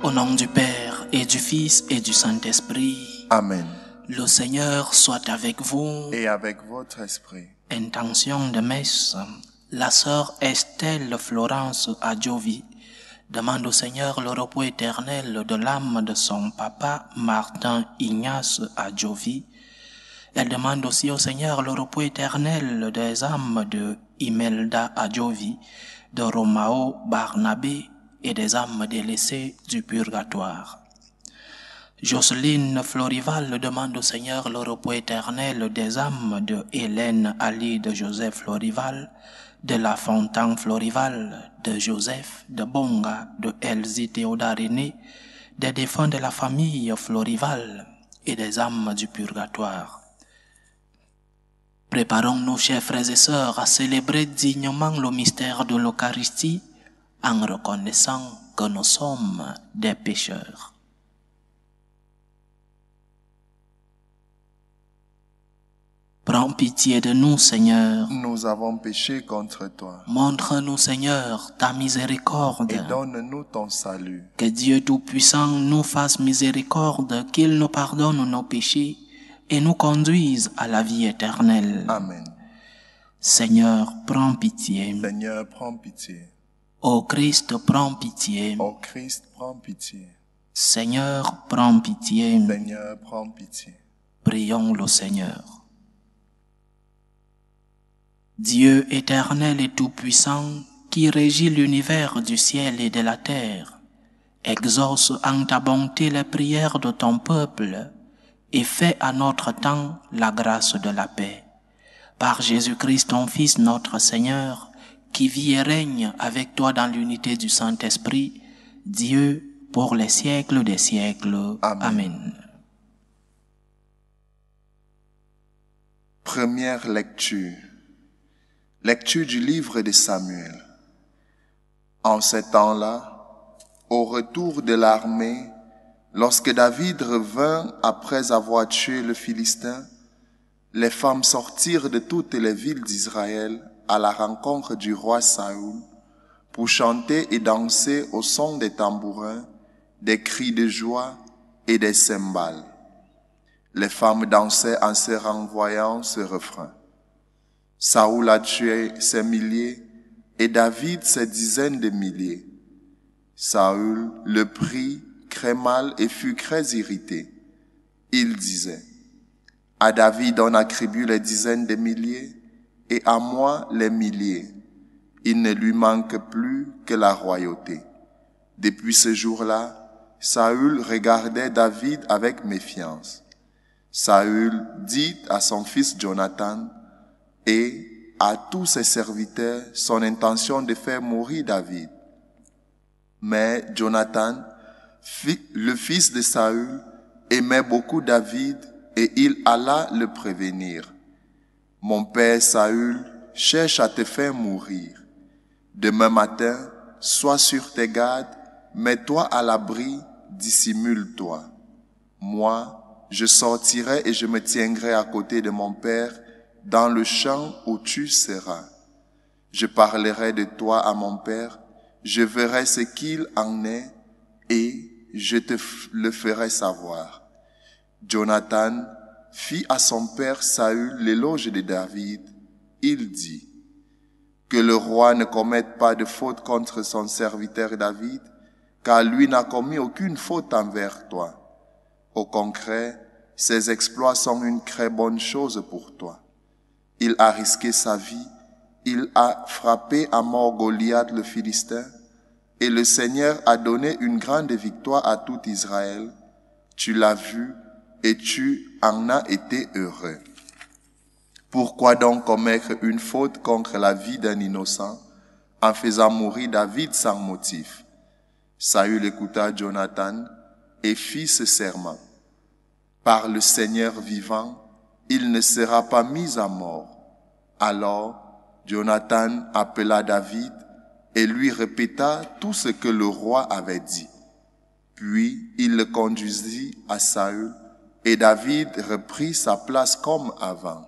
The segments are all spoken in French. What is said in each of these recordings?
Au nom du Père et du Fils et du Saint-Esprit. Amen. Le Seigneur soit avec vous. Et avec votre esprit. Intention de messe. La sœur Estelle Florence Adjovi demande au Seigneur le repos éternel de l'âme de son papa Martin Ignace Adjovi. Elle demande aussi au Seigneur le repos éternel des âmes de Imelda Adjovi, de Romao Barnabé et des âmes délaissées du purgatoire. Jocelyne Florival demande au Seigneur le repos éternel des âmes de Hélène Ali de Joseph Florival, de La Fontaine Florival, de Joseph, de Bonga, de Elsie Théodarine, des défunts de la famille Florival et des âmes du purgatoire. Préparons-nous, chers frères et sœurs, à célébrer dignement le mystère de l'Eucharistie en reconnaissant que nous sommes des pécheurs. Prends pitié de nous, Seigneur. Nous avons péché contre toi. Montre-nous, Seigneur, ta miséricorde. Et donne-nous ton salut. Que Dieu Tout-Puissant nous fasse miséricorde, qu'il nous pardonne nos péchés et nous conduise à la vie éternelle. Amen. Seigneur, prends pitié. Seigneur, prends pitié. Ô Christ, prends pitié. Ô Christ, prends pitié. Seigneur, prends pitié. Seigneur, prends pitié. Prions le Seigneur. Dieu éternel et tout-puissant, qui régit l'univers du ciel et de la terre, exauce en ta bonté les prières de ton peuple et fais à notre temps la grâce de la paix. Par Jésus-Christ, ton Fils, notre Seigneur, qui vit et règne avec toi dans l'unité du Saint-Esprit, Dieu, pour les siècles des siècles. Amen. Amen. Première lecture. Lecture du livre de Samuel. En ces temps-là, au retour de l'armée, lorsque David revint après avoir tué le Philistin, les femmes sortirent de toutes les villes d'Israël à la rencontre du roi Saül pour chanter et danser au son des tambourins, des cris de joie et des cymbales. Les femmes dansaient en se renvoyant ce refrain. Saül a tué ses milliers et David ses dizaines de milliers. Saül le prit très mal et fut très irrité. Il disait, « À David on attribue les dizaines de milliers et à moi les milliers. Il ne lui manque plus que la royauté. » Depuis ce jour-là, Saül regardait David avec méfiance. Saül dit à son fils Jonathan et à tous ses serviteurs son intention de faire mourir David. Mais Jonathan, le fils de Saül, aimait beaucoup David et il alla le prévenir. « Mon père Saül cherche à te faire mourir. Demain matin, sois sur tes gardes, mets-toi à l'abri, dissimule-toi. Moi, je sortirai et je me tiendrai à côté de mon père dans le champ où tu seras. Je parlerai de toi à mon père, je verrai ce qu'il en est et je te le ferai savoir. » Jonathan fit à son père Saül l'éloge de David. Il dit, « Que le roi ne commette pas de faute contre son serviteur David, car lui n'a commis aucune faute envers toi. Au concret, ses exploits sont une très bonne chose pour toi. Il a risqué sa vie, il a frappé à mort Goliath le Philistin, et le Seigneur a donné une grande victoire à tout Israël. Tu l'as vu et tu en as été heureux. Pourquoi donc commettre une faute contre la vie d'un innocent en faisant mourir David sans motif? » Saül écouta Jonathan et fit ce serment. « Par le Seigneur vivant, il ne sera pas mis à mort. » Alors, Jonathan appela David et lui répéta tout ce que le roi avait dit. Puis il le conduisit à Saül et David reprit sa place comme avant.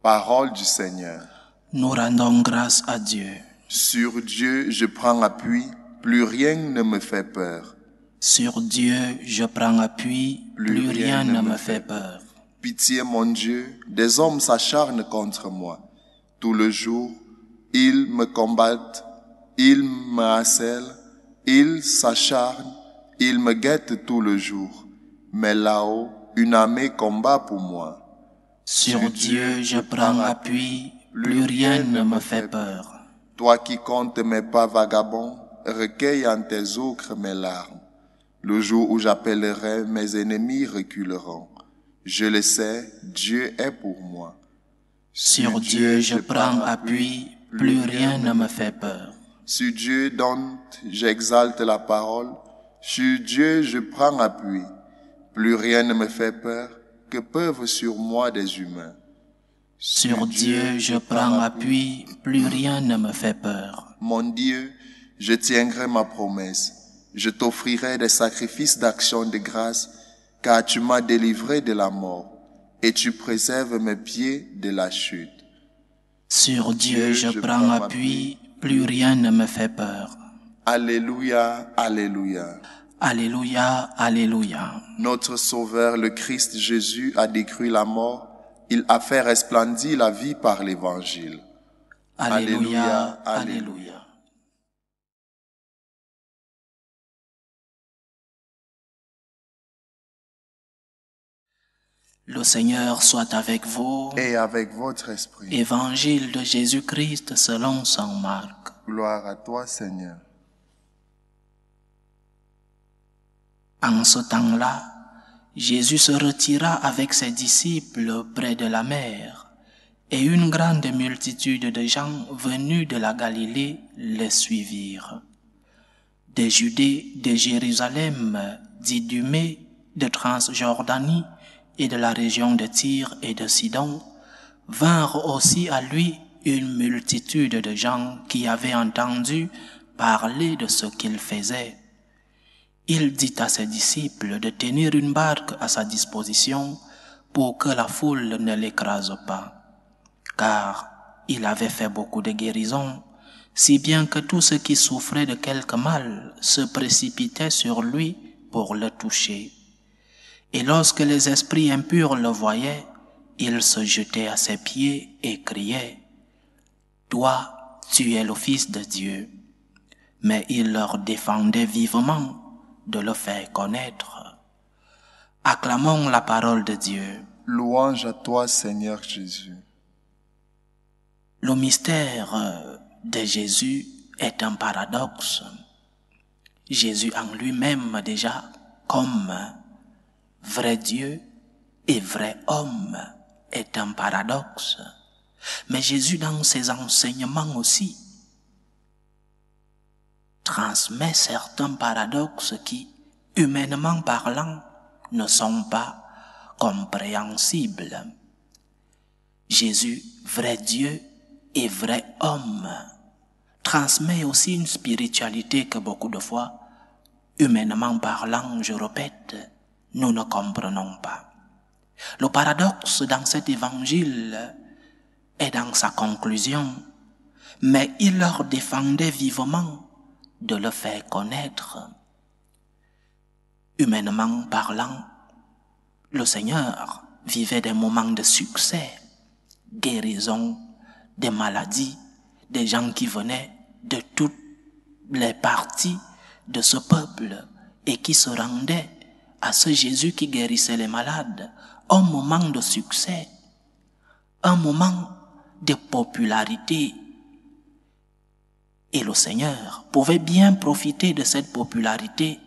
Parole du Seigneur. Nous rendons grâce à Dieu. Sur Dieu je prends appui, plus rien ne me fait peur. Sur Dieu, je prends appui, plus rien ne me fait peur. Pitié, mon Dieu, des hommes s'acharnent contre moi. Tout le jour, ils me combattent, ils me harcèlent, ils s'acharnent, ils me guettent tout le jour. Mais là-haut, une armée combat pour moi. Sur Dieu, je prends appui, plus rien ne me fait peur. Toi qui comptes mes pas vagabonds, recueille en tes ocres mes larmes. Le jour où j'appellerai, mes ennemis reculeront. Je le sais, Dieu est pour moi. Sur Dieu, je prends appui, plus rien ne me fait peur. Sur Dieu dont j'exalte la parole, sur Dieu je prends appui. Plus rien ne me fait peur, que peuvent sur moi des humains. Sur Dieu, je prends appui, plus rien ne me fait peur. Mon Dieu, je tiendrai ma promesse. Je t'offrirai des sacrifices d'action de grâce, car tu m'as délivré de la mort, et tu préserves mes pieds de la chute. Sur Dieu, je prends appui, plus rien ne me fait peur. Alléluia, Alléluia. Alléluia, Alléluia. Notre Sauveur, le Christ Jésus, a décru la mort. Il a fait resplendir la vie par l'Évangile. Alléluia, Alléluia. Le Seigneur soit avec vous. Et avec votre esprit. Évangile de Jésus-Christ selon saint Marc. Gloire à toi, Seigneur. En ce temps-là, Jésus se retira avec ses disciples près de la mer, et une grande multitude de gens venus de la Galilée les suivirent. Des Judées, de Jérusalem, d'Idumée, de Transjordanie et de la région de Tyr et de Sidon, vinrent aussi à lui une multitude de gens qui avaient entendu parler de ce qu'il faisait. Il dit à ses disciples de tenir une barque à sa disposition pour que la foule ne l'écrase pas, car il avait fait beaucoup de guérisons, si bien que tous ceux qui souffraient de quelque mal se précipitaient sur lui pour le toucher. Et lorsque les esprits impurs le voyaient, ils se jetaient à ses pieds et criaient, « Toi, tu es le Fils de Dieu. » Mais il leur défendait vivement de le faire connaître. Acclamons la parole de Dieu. Louange à toi, Seigneur Jésus. Le mystère de Jésus est un paradoxe. Jésus en lui-même déjà, comme vrai Dieu et vrai homme, est un paradoxe. Mais Jésus dans ses enseignements aussi transmet certains paradoxes qui, humainement parlant, ne sont pas compréhensibles. Jésus, vrai Dieu et vrai homme, transmet aussi une spiritualité que beaucoup de fois, humainement parlant, je répète, nous ne comprenons pas. Le paradoxe dans cet évangile est dans sa conclusion, mais il leur défendait vivement de le faire connaître. Humainement parlant, le Seigneur vivait des moments de succès, guérison des maladies, des gens qui venaient de toutes les parties de ce peuple et qui se rendaient à ce Jésus qui guérissait les malades, un moment de succès, un moment de popularité. Et le Seigneur pouvait bien profiter de cette popularité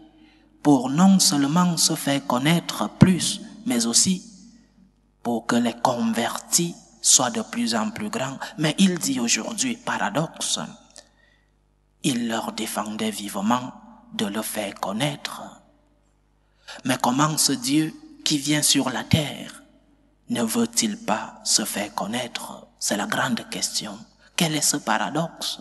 pour non seulement se faire connaître plus, mais aussi pour que les convertis soient de plus en plus grands. Mais il dit aujourd'hui, paradoxe, il leur défendait vivement de le faire connaître. Mais comment ce Dieu qui vient sur la terre ne veut-il pas se faire connaître? C'est la grande question. Quel est ce paradoxe?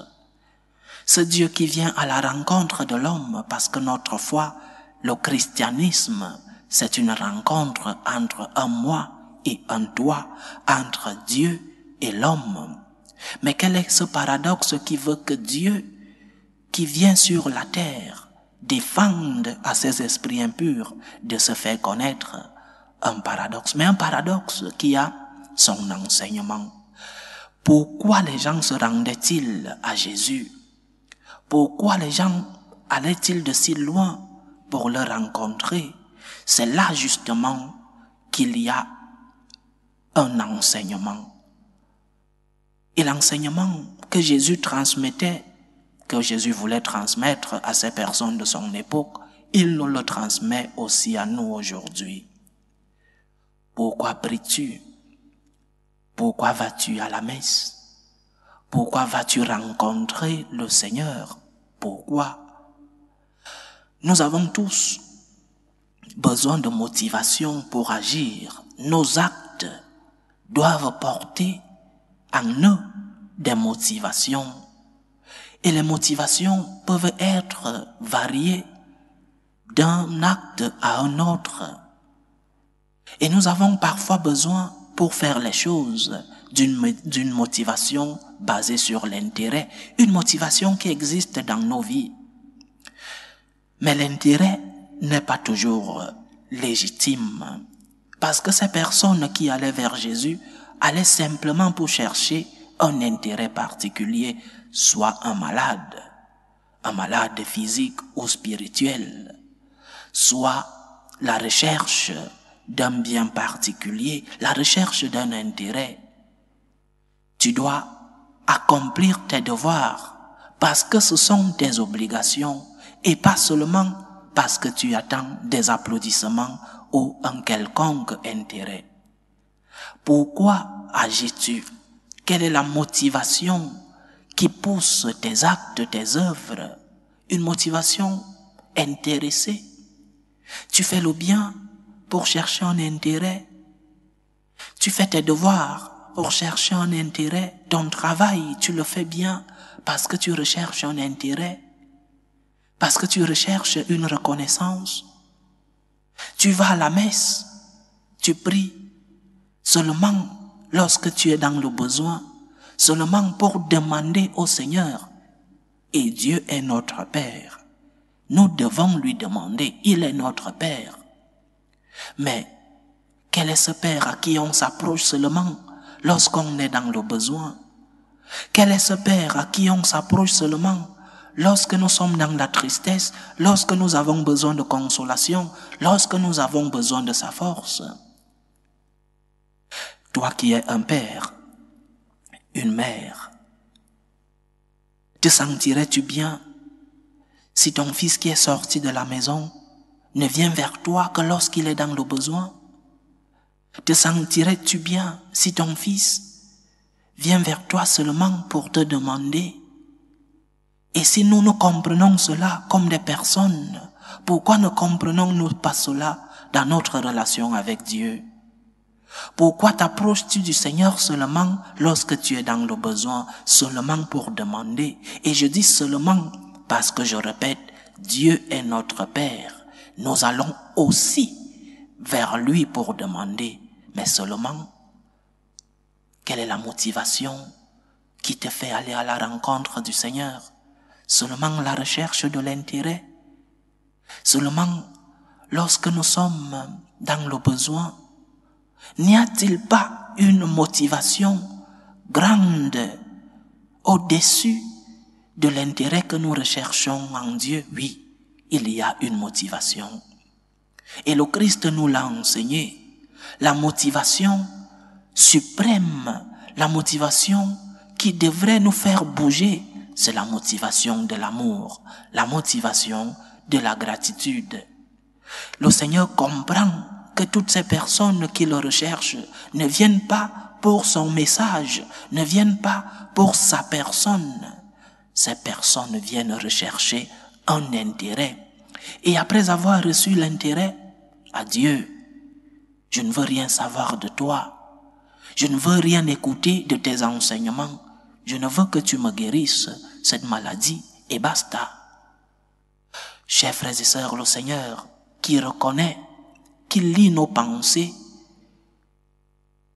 Ce Dieu qui vient à la rencontre de l'homme, parce que notre foi, le christianisme, c'est une rencontre entre un moi et un toi, entre Dieu et l'homme. Mais quel est ce paradoxe qui veut que Dieu, qui vient sur la terre, défendent à ces esprits impurs de se faire connaître un paradoxe, mais un paradoxe qui a son enseignement. Pourquoi les gens se rendaient-ils à Jésus? Pourquoi les gens allaient-ils de si loin pour le rencontrer? C'est là justement qu'il y a un enseignement. Et l'enseignement que Jésus transmettait, que Jésus voulait transmettre à ces personnes de son époque, il nous le transmet aussi à nous aujourd'hui. Pourquoi pries-tu? Pourquoi vas-tu à la messe? Pourquoi vas-tu rencontrer le Seigneur? Pourquoi? Nous avons tous besoin de motivation pour agir. Nos actes doivent porter en eux des motivations. Et les motivations peuvent être variées d'un acte à un autre. Et nous avons parfois besoin, pour faire les choses, d'une motivation basée sur l'intérêt, une motivation qui existe dans nos vies. Mais l'intérêt n'est pas toujours légitime, parce que ces personnes qui allaient vers Jésus allaient simplement pour chercher un intérêt particulier, soit un malade physique ou spirituel, soit la recherche d'un bien particulier, la recherche d'un intérêt. Tu dois accomplir tes devoirs parce que ce sont tes obligations et pas seulement parce que tu attends des applaudissements ou un quelconque intérêt. Pourquoi agis-tu? Quelle est la motivation qui pousse tes actes, tes œuvres? Une motivation intéressée. Tu fais le bien pour chercher un intérêt. Tu fais tes devoirs pour chercher un intérêt. Ton travail, tu le fais bien parce que tu recherches un intérêt, parce que tu recherches une reconnaissance. Tu vas à la messe, tu pries seulement lorsque tu es dans le besoin, seulement pour demander au Seigneur. Et Dieu est notre Père. Nous devons lui demander, il est notre Père. Mais quel est ce Père à qui on s'approche seulement lorsqu'on est dans le besoin? Quel est ce Père à qui on s'approche seulement lorsque nous sommes dans la tristesse, lorsque nous avons besoin de consolation, lorsque nous avons besoin de sa force? Toi qui es un père, une mère, te sentirais-tu bien si ton fils qui est sorti de la maison ne vient vers toi que lorsqu'il est dans le besoin? Te sentirais-tu bien si ton fils vient vers toi seulement pour te demander? Et si nous comprenons cela comme des personnes, pourquoi ne comprenons-nous pas cela dans notre relation avec Dieu? Pourquoi t'approches-tu du Seigneur seulement lorsque tu es dans le besoin, seulement pour demander? Et je dis seulement parce que je répète, Dieu est notre Père. Nous allons aussi vers lui pour demander, mais seulement, quelle est la motivation qui te fait aller à la rencontre du Seigneur? Seulement la recherche de l'intérêt? Seulement lorsque nous sommes dans le besoin? N'y a-t-il pas une motivation grande au-dessus de l'intérêt que nous recherchons en Dieu? Oui, il y a une motivation. Et le Christ nous l'a enseigné. La motivation suprême, la motivation qui devrait nous faire bouger, c'est la motivation de l'amour, la motivation de la gratitude. Le Seigneur comprend que toutes ces personnes qui le recherchent ne viennent pas pour son message, ne viennent pas pour sa personne. Ces personnes viennent rechercher un intérêt. Et après avoir reçu l'intérêt, adieu, je ne veux rien savoir de toi. Je ne veux rien écouter de tes enseignements. Je ne veux que tu me guérisses cette maladie et basta. Chers frères et sœurs, le Seigneur qui reconnaît, qui lit nos pensées,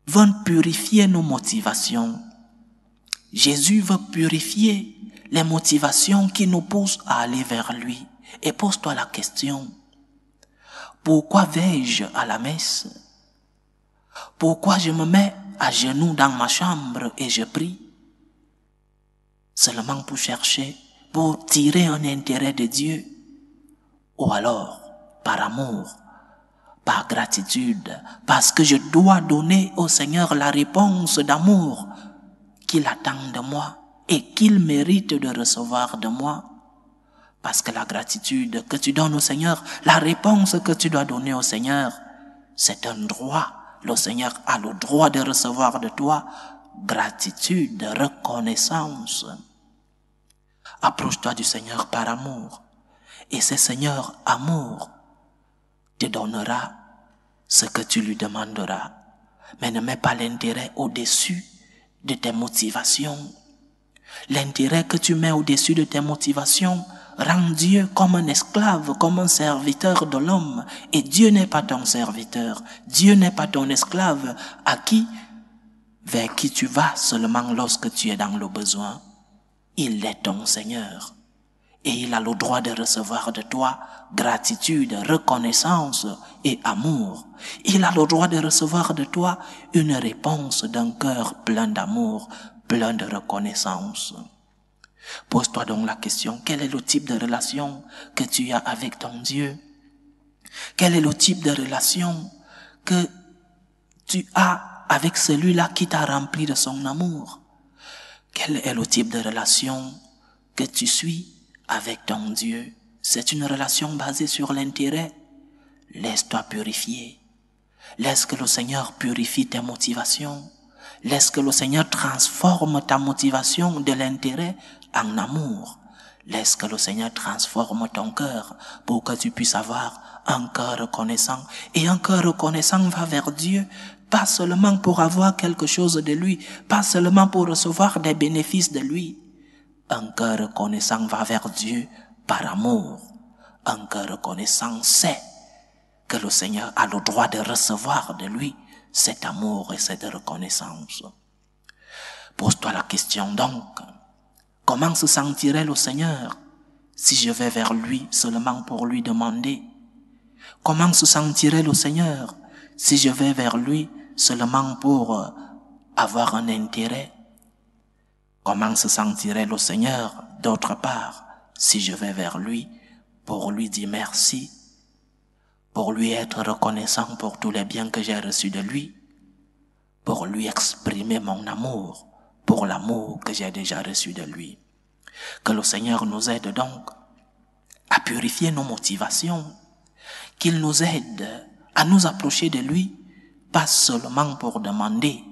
veut purifier nos motivations. Jésus veut purifier les motivations qui nous poussent à aller vers lui. et pose-toi la question, pourquoi vais-je à la messe? Pourquoi je me mets à genoux dans ma chambre et je prie? Seulement pour chercher, pour tirer un intérêt de Dieu? Ou alors, par amour, par gratitude, parce que je dois donner au Seigneur la réponse d'amour qu'il attend de moi et qu'il mérite de recevoir de moi? Parce que la gratitude que tu donnes au Seigneur, la réponse que tu dois donner au Seigneur, c'est un droit. Le Seigneur a le droit de recevoir de toi gratitude, reconnaissance. Approche-toi du Seigneur par amour. Et ce Seigneur amour te donnera ce que tu lui demanderas. Mais ne mets pas l'intérêt au-dessus de tes motivations. L'intérêt que tu mets au-dessus de tes motivations rend Dieu comme un esclave, comme un serviteur de l'homme. Et Dieu n'est pas ton serviteur. Dieu n'est pas ton esclave vers qui tu vas seulement lorsque tu es dans le besoin. Il est ton Seigneur. Et il a le droit de recevoir de toi gratitude, reconnaissance et amour. Il a le droit de recevoir de toi une réponse d'un cœur plein d'amour, plein de reconnaissance. Pose-toi donc la question, quel est le type de relation que tu as avec ton Dieu? Quel est le type de relation que tu as avec celui-là qui t'a rempli de son amour? Quel est le type de relation que tu suis avec ton Dieu? C'est une relation basée sur l'intérêt? Laisse-toi purifier. Laisse que le Seigneur purifie tes motivations. Laisse que le Seigneur transforme ta motivation de l'intérêt en amour. Laisse que le Seigneur transforme ton cœur pour que tu puisses avoir un cœur reconnaissant. Et un cœur reconnaissant va vers Dieu, pas seulement pour avoir quelque chose de lui, pas seulement pour recevoir des bénéfices de lui. Un cœur reconnaissant va vers Dieu par amour. Un cœur reconnaissant sait que le Seigneur a le droit de recevoir de lui cet amour et cette reconnaissance. Pose-toi la question donc, comment se sentirait le Seigneur si je vais vers lui seulement pour lui demander? Comment se sentirait le Seigneur si je vais vers lui seulement pour avoir un intérêt? Comment se sentirait le Seigneur d'autre part si je vais vers lui pour lui dire merci, pour lui être reconnaissant pour tous les biens que j'ai reçus de lui, pour lui exprimer mon amour, pour l'amour que j'ai déjà reçu de lui. Que le Seigneur nous aide donc à purifier nos motivations, qu'il nous aide à nous approcher de lui, pas seulement pour demander,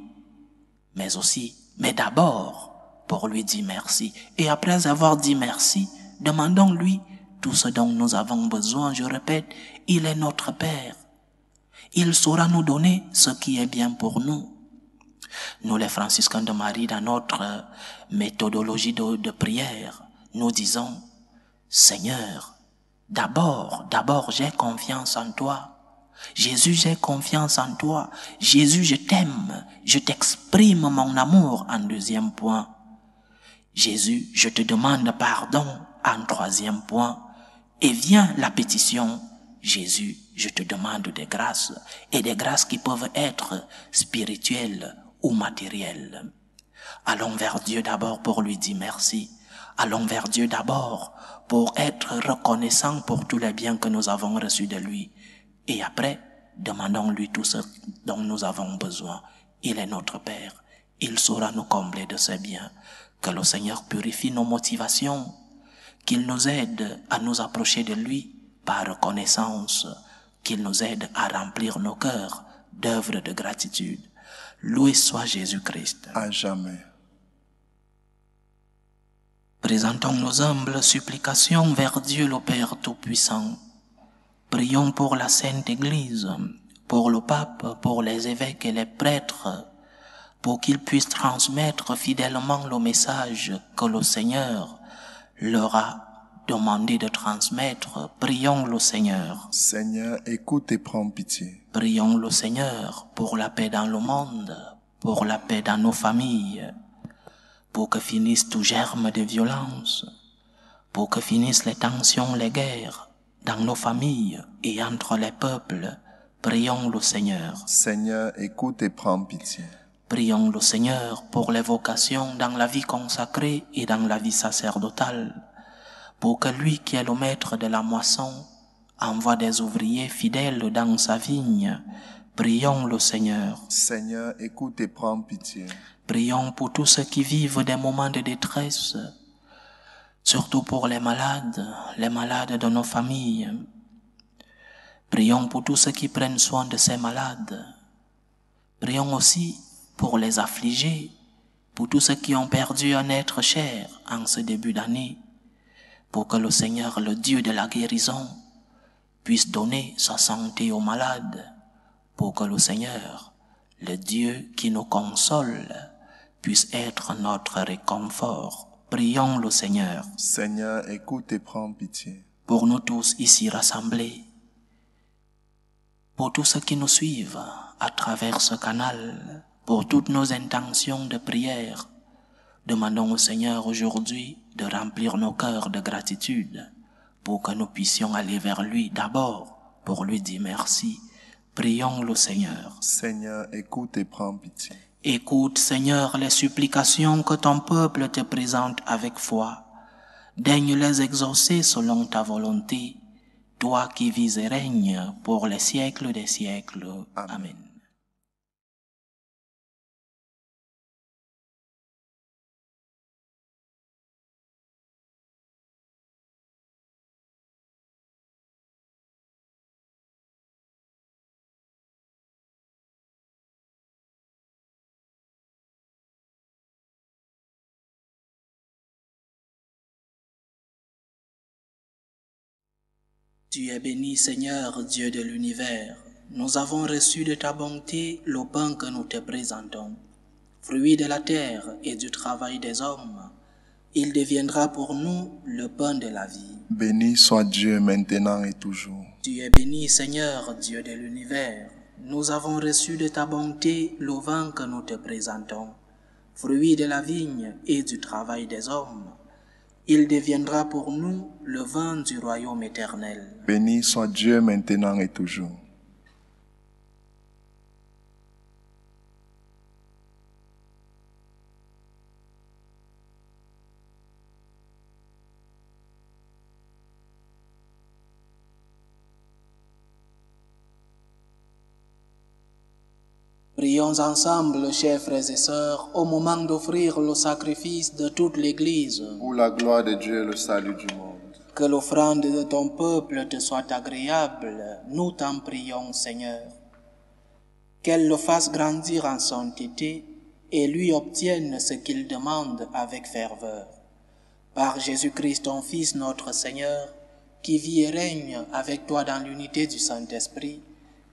mais d'abord pour lui dire merci. Et après avoir dit merci, demandons-lui tout ce dont nous avons besoin. Je répète, il est notre Père. Il saura nous donner ce qui est bien pour nous. Nous, les franciscains de Marie, dans notre méthodologie de prière, nous disons, Seigneur, d'abord, j'ai confiance en toi. Jésus, j'ai confiance en toi. Jésus, je t'aime. Je t'exprime mon amour en deuxième point. Jésus, je te demande pardon en troisième point. Et vient la pétition. Jésus, je te demande des grâces. Et des grâces qui peuvent être spirituelles ou matérielles. Allons vers Dieu d'abord pour lui dire merci. Allons vers Dieu d'abord pour être reconnaissants pour tous les biens que nous avons reçus de lui. Et après, demandons-lui tout ce dont nous avons besoin. Il est notre Père. Il saura nous combler de ses biens. Que le Seigneur purifie nos motivations. Qu'il nous aide à nous approcher de lui par reconnaissance. Qu'il nous aide à remplir nos cœurs d'œuvres de gratitude. Loué soit Jésus-Christ. À jamais. Présentons nos humbles supplications vers Dieu le Père Tout-Puissant. Prions pour la Sainte Église, pour le pape, pour les évêques et les prêtres, pour qu'ils puissent transmettre fidèlement le message que le Seigneur leur a demandé de transmettre. Prions le Seigneur. Seigneur, écoute et prends pitié. Prions le Seigneur pour la paix dans le monde, pour la paix dans nos familles, pour que finisse tout germe de violence, pour que finissent les tensions, les guerres, dans nos familles et entre les peuples. Prions le Seigneur. Seigneur, écoute et prends pitié. Prions le Seigneur pour les vocations dans la vie consacrée et dans la vie sacerdotale, pour que lui qui est le maître de la moisson envoie des ouvriers fidèles dans sa vigne. Prions le Seigneur. Seigneur, écoute et prends pitié. Prions pour tous ceux qui vivent des moments de détresse, surtout pour les malades de nos familles. Prions pour tous ceux qui prennent soin de ces malades. Prions aussi pour les affligés, pour tous ceux qui ont perdu un être cher en ce début d'année, pour que le Seigneur, le Dieu de la guérison, puisse donner sa santé aux malades, pour que le Seigneur, le Dieu qui nous console, puisse être notre réconfort. Prions le Seigneur. Seigneur, écoute et prends pitié. Pour nous tous ici rassemblés, pour tous ceux qui nous suivent à travers ce canal, pour toutes nos intentions de prière, demandons au Seigneur aujourd'hui de remplir nos cœurs de gratitude pour que nous puissions aller vers lui d'abord pour lui dire merci. Prions le Seigneur. Seigneur, écoute et prends pitié. Écoute, Seigneur, les supplications que ton peuple te présente avec foi. Daigne les exaucer selon ta volonté, toi qui vis et règnes pour les siècles des siècles. Amen. Tu es béni, Seigneur, Dieu de l'univers. Nous avons reçu de ta bonté le pain que nous te présentons. Fruit de la terre et du travail des hommes, il deviendra pour nous le pain de la vie. Béni soit Dieu maintenant et toujours. Tu es béni, Seigneur, Dieu de l'univers. Nous avons reçu de ta bonté le vin que nous te présentons. Fruit de la vigne et du travail des hommes, il deviendra pour nous le vin du royaume éternel. Béni soit Dieu maintenant et toujours. Prions ensemble, chers frères et sœurs, au moment d'offrir le sacrifice de toute l'Église. Pour la gloire de Dieu et le salut du monde. Que l'offrande de ton peuple te soit agréable, nous t'en prions, Seigneur. Qu'elle le fasse grandir en sainteté et lui obtienne ce qu'il demande avec ferveur. Par Jésus-Christ, ton Fils, notre Seigneur, qui vit et règne avec toi dans l'unité du Saint-Esprit,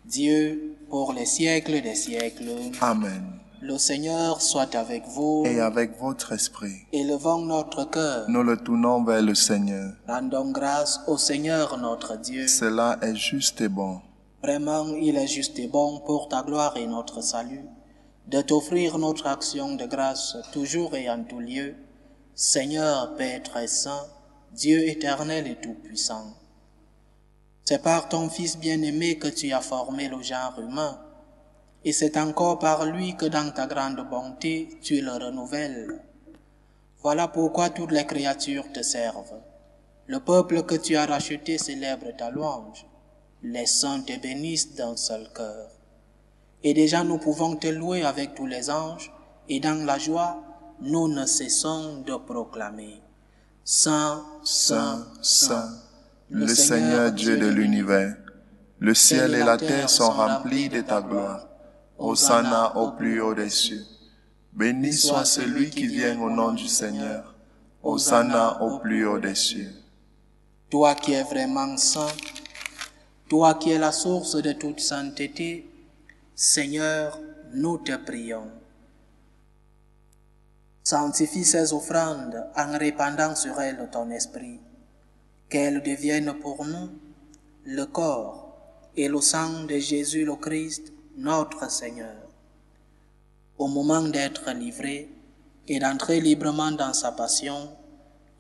Dieu, pour les siècles des siècles. Amen. Le Seigneur soit avec vous. Et avec votre esprit. Élevons notre cœur. Nous le tournons vers le Seigneur. Rendons grâce au Seigneur notre Dieu. Cela est juste et bon. Vraiment, il est juste et bon pour ta gloire et notre salut, de t'offrir notre action de grâce toujours et en tout lieu, Seigneur, Père très saint, Dieu éternel et tout-puissant. C'est par ton Fils bien-aimé que tu as formé le genre humain, et c'est encore par lui que dans ta grande bonté tu le renouvelles. Voilà pourquoi toutes les créatures te servent. Le peuple que tu as racheté célèbre ta louange. Les saints te bénissent d'un seul cœur. Et déjà nous pouvons te louer avec tous les anges, et dans la joie, nous ne cessons de proclamer. Saint, Saint, Saint, le Seigneur Dieu de l'univers, le ciel et la terre sont remplis de ta gloire. Hosanna au plus haut des cieux. Béni soit celui qui vient au nom du Seigneur. Hosanna au plus haut des cieux. Toi qui es vraiment saint, toi qui es la source de toute sainteté, Seigneur, nous te prions. Sanctifie ces offrandes en répandant sur elles ton esprit, qu'elles deviennent pour nous le corps et le sang de Jésus le Christ, notre Seigneur. Au moment d'être livré et d'entrer librement dans sa passion,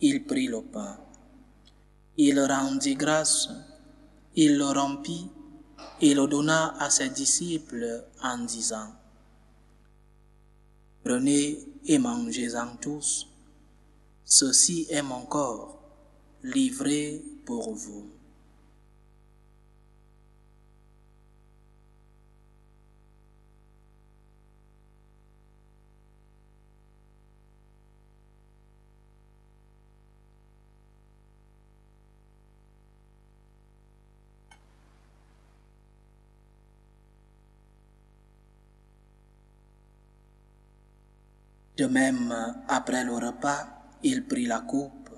il prit le pain. Il rendit grâce, il le rompit et le donna à ses disciples en disant, « Prenez et mangez-en tous, ceci est mon corps, livré pour vous. » De même, après le repas, il prit la coupe.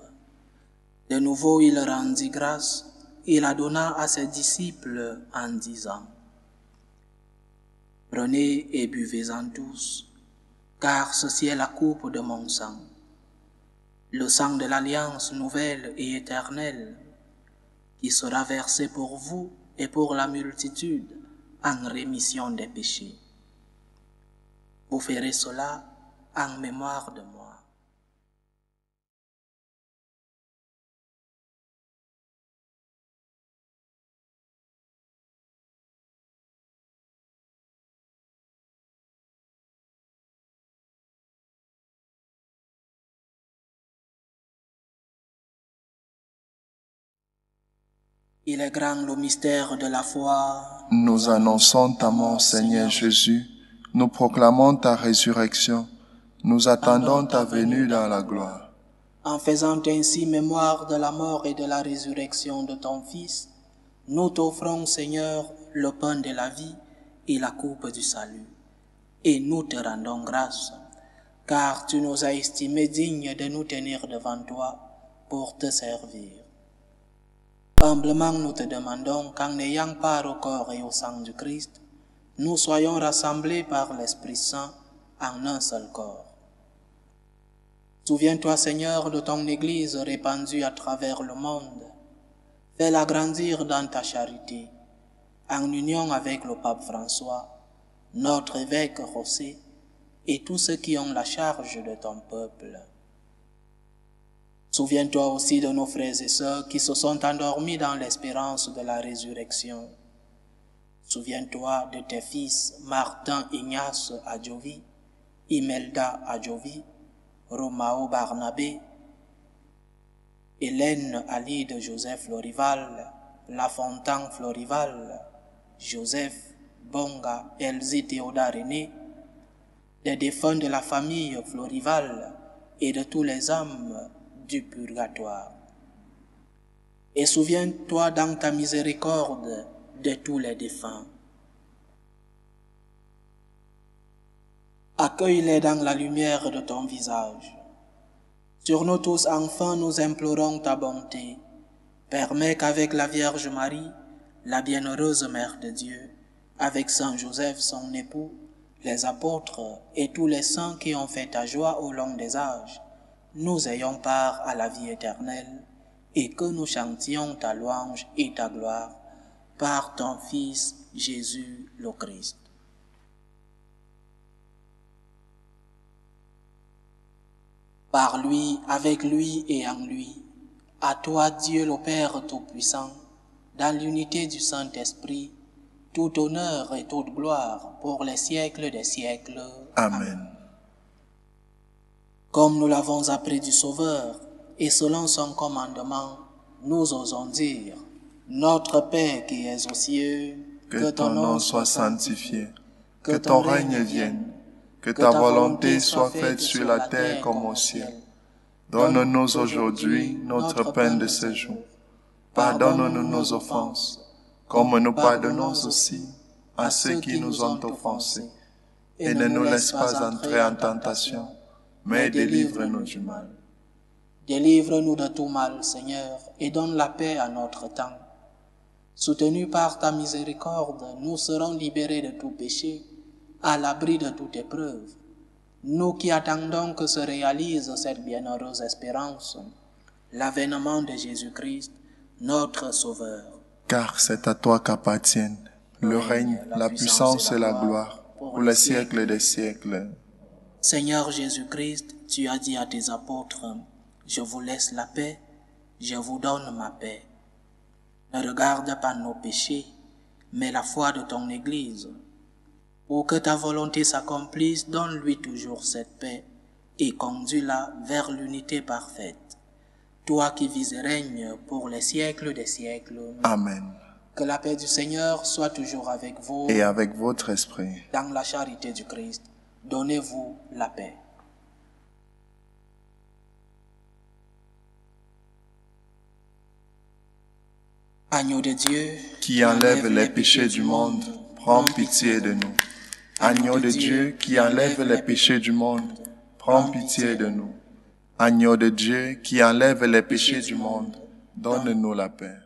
De nouveau, il rendit grâce et la donna à ses disciples en disant, « Prenez et buvez-en tous, car ceci est la coupe de mon sang, le sang de l'alliance nouvelle et éternelle, qui sera versé pour vous et pour la multitude en rémission des péchés. Vous ferez cela en mémoire de moi. » Il est grand le mystère de la foi. Nous annonçons ta mort, Seigneur Jésus. Nous proclamons ta résurrection. Nous attendons ta venue dans la gloire. En faisant ainsi mémoire de la mort et de la résurrection de ton Fils, nous t'offrons, Seigneur, le pain de la vie et la coupe du salut. Et nous te rendons grâce, car tu nous as estimés dignes de nous tenir devant toi pour te servir. Humblement nous te demandons qu'en ayant part au corps et au sang du Christ, nous soyons rassemblés par l'Esprit Saint en un seul corps. Souviens-toi, Seigneur, de ton Église répandue à travers le monde. Fais-la grandir dans ta charité, en union avec le pape François, notre évêque José, et tous ceux qui ont la charge de ton peuple. Souviens-toi aussi de nos frères et sœurs qui se sont endormis dans l'espérance de la résurrection. Souviens-toi de tes fils Martin Ignace Adjovi, Imelda Adjovi, Romao Barnabé, Hélène Alide Joseph Florival, Lafontaine Florival, Joseph Bonga Elsie Théoda René, des défunts de la famille Florival et de tous les âmes du purgatoire. Et souviens-toi dans ta miséricorde de tous les défunts. Accueille-les dans la lumière de ton visage. Sur nous tous, enfin, nous implorons ta bonté. Permets qu'avec la Vierge Marie, la bienheureuse Mère de Dieu, avec Saint Joseph, son époux, les apôtres et tous les saints qui ont fait ta joie au long des âges, nous ayons part à la vie éternelle et que nous chantions ta louange et ta gloire par ton Fils Jésus le Christ. Par lui, avec lui et en lui, à toi Dieu le Père Tout-Puissant, dans l'unité du Saint-Esprit, tout honneur et toute gloire pour les siècles des siècles. Amen. Comme nous l'avons appris du Sauveur, et selon son commandement, nous osons dire, Notre Père qui es aux cieux, que ton nom soit sanctifié, que ton règne vienne, que ta volonté soit faite sur la terre comme au ciel. Donne-nous aujourd'hui notre pain de ce jour. Pardonne-nous nos offenses, comme nous pardonnons aussi à ceux qui nous ont offensés. Et ne nous laisse pas entrer en tentation, mais délivre-nous du mal. Délivre-nous de tout mal, Seigneur, et donne la paix à notre temps. Soutenus par ta miséricorde, nous serons libérés de tout péché, à l'abri de toute épreuve. Nous qui attendons que se réalise cette bienheureuse espérance, l'avènement de Jésus-Christ, notre Sauveur. Car c'est à toi qu'appartiennent le règne, la puissance et la gloire, pour les siècles des siècles. Seigneur Jésus-Christ, tu as dit à tes apôtres, « Je vous laisse la paix, Je vous donne ma paix. Ne regarde pas nos péchés, mais la foi de ton Église. Pour que ta volonté s'accomplisse, donne-lui toujours cette paix et conduis-la vers l'unité parfaite. Toi qui vis et règnes pour les siècles des siècles. Amen. Que la paix du Seigneur soit toujours avec vous. Et avec votre esprit. Dans la charité du Christ, donnez-vous la paix. Agneau de Dieu, qui enlève les péchés du monde, prends pitié de nous. Agneau de Dieu, qui enlève les péchés du monde, prends pitié de nous. Agneau de Dieu, qui enlève les péchés du monde, donne-nous la paix.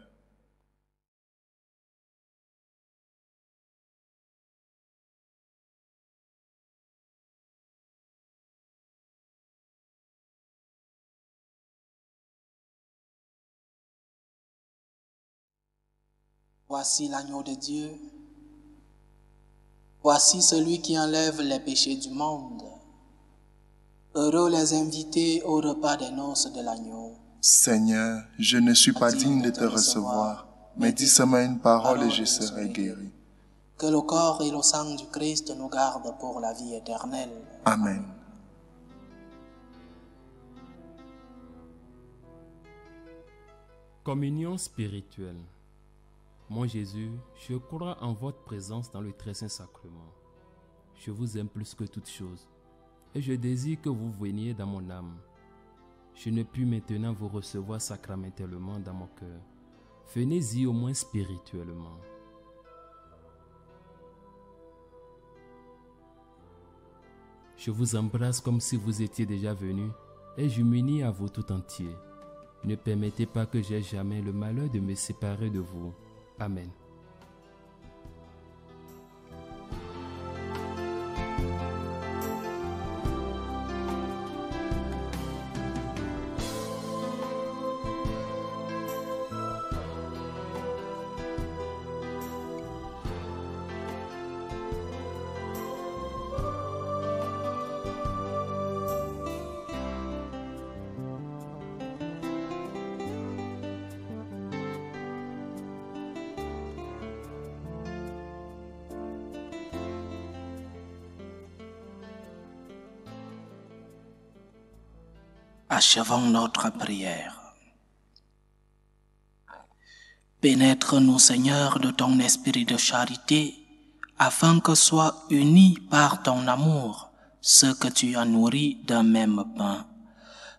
voici l'agneau de Dieu. Voici celui qui enlève les péchés du monde. Heureux les invités au repas des noces de l'agneau. Seigneur, je ne suis pas digne de te recevoir, mais dis seulement une parole et je serai guéri. Que le corps et le sang du Christ nous gardent pour la vie éternelle. Amen. Communion spirituelle. Mon Jésus, je crois en votre présence dans le très saint sacrement. Je vous aime plus que toute chose, et je désire que vous veniez dans mon âme. Je ne puis maintenant vous recevoir sacramentellement dans mon cœur. Venez-y au moins spirituellement. Je vous embrasse comme si vous étiez déjà venu, et je m'unis à vous tout entier. Ne permettez pas que j'aie jamais le malheur de me séparer de vous. Amen. Achevons notre prière. Pénètre-nous, Seigneur, de ton esprit de charité, afin que soient unis par ton amour ceux que tu as nourris d'un même pain.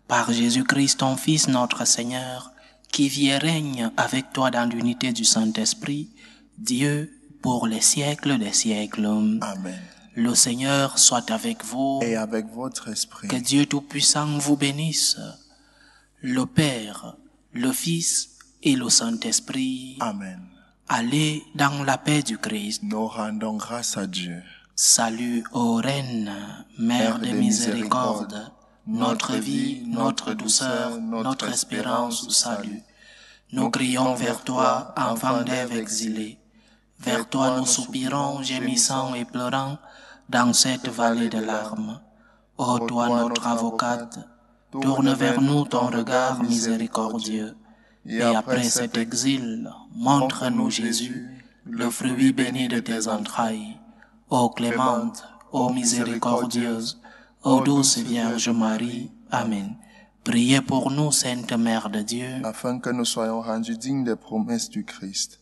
Par Jésus-Christ, ton Fils, notre Seigneur, qui vit et règne avec toi dans l'unité du Saint-Esprit, Dieu, pour les siècles des siècles. Amen. Le Seigneur soit avec vous. Et avec votre esprit. Que Dieu Tout-Puissant vous bénisse, le Père, le Fils et le Saint-Esprit. Amen. Allez dans la paix du Christ. Nous rendons grâce à Dieu. Salut ô Reine, Mère de miséricorde, notre vie, notre douceur, notre espérance ou salut. Nous crions vers toi, enfant d'Ève exilée. Vers toi nous soupirons, gémissant et pleurant, dans cette vallée de larmes. Ô toi notre avocate, tourne vers nous ton regard miséricordieux, et après cet exil, montre-nous Jésus, le fruit béni de tes entrailles. Ô clémente, ô miséricordieuse, ô douce Vierge Marie. Amen. Priez pour nous, Sainte Mère de Dieu, afin que nous soyons rendus dignes des promesses du Christ.